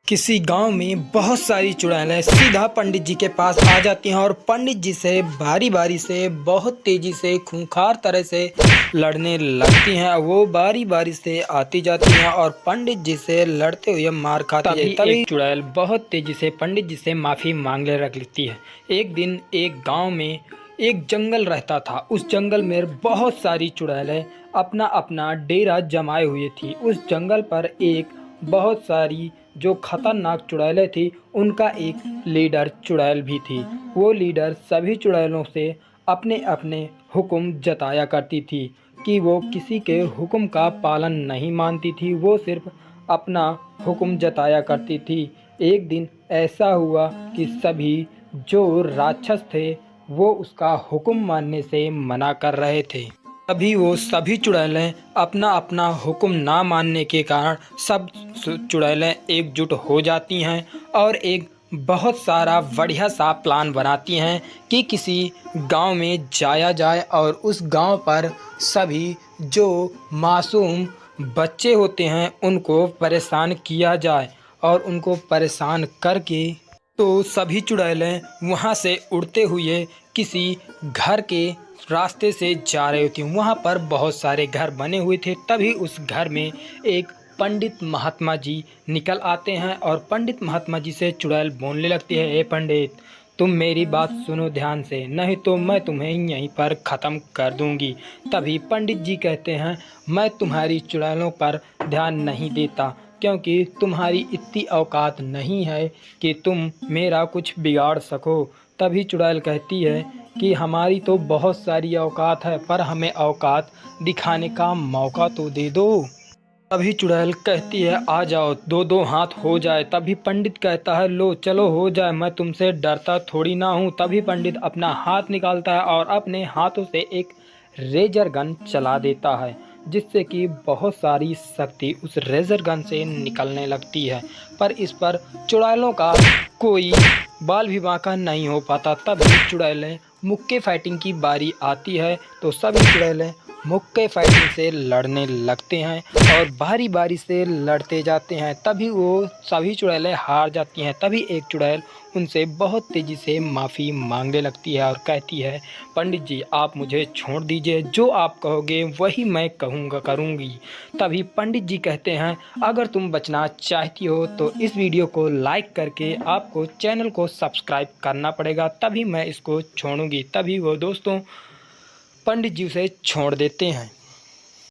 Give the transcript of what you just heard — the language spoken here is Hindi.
किसी गांव में बहुत सारी चुड़ैलें सीधा पंडित जी के पास आ जाती हैं और पंडित जी से बारी बारी से बहुत तेजी से खूंखार तरह से लड़ने लगती हैं। वो बारी बारी से आती जाती हैं और पंडित जी से लड़ते हुए मार खाती है। तभी एक चुड़ैल बहुत तेजी से पंडित जी से माफ़ी मांगने लगती है। एक दिन एक गाँव में एक जंगल रहता था। उस जंगल में बहुत सारी चुड़ैलें अपना अपना डेरा जमाए हुए थी। उस जंगल पर एक बहुत सारी जो खतरनाक चुड़ैलें थी, उनका एक लीडर चुड़ैल भी थी। वो लीडर सभी चुड़ैलों से अपने अपने हुक्म जताया करती थी कि वो किसी के हुक्म का पालन नहीं मानती थी। वो सिर्फ अपना हुक्म जताया करती थी। एक दिन ऐसा हुआ कि सभी जो राक्षस थे वो उसका हुक्म मानने से मना कर रहे थे। तभी वो सभी चुड़ैलें अपना अपना हुक्म ना मानने के कारण सब चुड़ैलें एकजुट हो जाती हैं और एक बहुत सारा बढ़िया सा प्लान बनाती हैं कि किसी गांव में जाया जाए और उस गांव पर सभी जो मासूम बच्चे होते हैं उनको परेशान किया जाए और उनको परेशान करके तो सभी चुड़ैलें वहां से उड़ते हुए किसी घर के रास्ते से जा रही थी। वहां पर बहुत सारे घर बने हुए थे। तभी उस घर में एक पंडित महात्मा जी निकल आते हैं और पंडित महात्मा जी से चुड़ैल बोलने लगती है, ए पंडित, तुम मेरी बात सुनो ध्यान से, नहीं तो मैं तुम्हें यहीं पर ख़त्म कर दूंगी। तभी पंडित जी कहते हैं, मैं तुम्हारी चुड़ैलों पर ध्यान नहीं देता क्योंकि तुम्हारी इतनी औकात नहीं है कि तुम मेरा कुछ बिगाड़ सको। तभी चुड़ैल कहती है कि हमारी तो बहुत सारी औकात है, पर हमें औकात दिखाने का मौका तो दे दो। तभी चुड़ैल कहती है, आ जाओ, दो दो हाथ हो जाए। तभी पंडित कहता है, लो चलो हो जाए, मैं तुमसे डरता थोड़ी ना हूँ। तभी पंडित अपना हाथ निकालता है और अपने हाथों से एक रेजर गन चला देता है, जिससे कि बहुत सारी शक्ति उस रेजर गन से निकलने लगती है। पर इस पर चुड़ैलों का कोई बाल भी बांका नहीं हो पाता। तभी चुड़ैलें मुक्के फाइटिंग की बारी आती है तो सभी चुड़ैलें मुक्के फाइटिंग से लड़ने लगते हैं और बारी बारी से लड़ते जाते हैं। तभी वो सभी चुड़ैलें हार जाती हैं। तभी एक चुड़ैल उनसे बहुत तेज़ी से माफ़ी मांगने लगती है और कहती है, पंडित जी आप मुझे छोड़ दीजिए, जो आप कहोगे वही मैं कहूँगा करूँगी। तभी पंडित जी कहते हैं, अगर तुम बचना चाहती हो तो इस वीडियो को लाइक करके आपको चैनल को सब्सक्राइब करना पड़ेगा, तभी मैं इसको छोड़ूंगी। तभी वो दोस्तों पंडित जी उसे छोड़ देते हैं।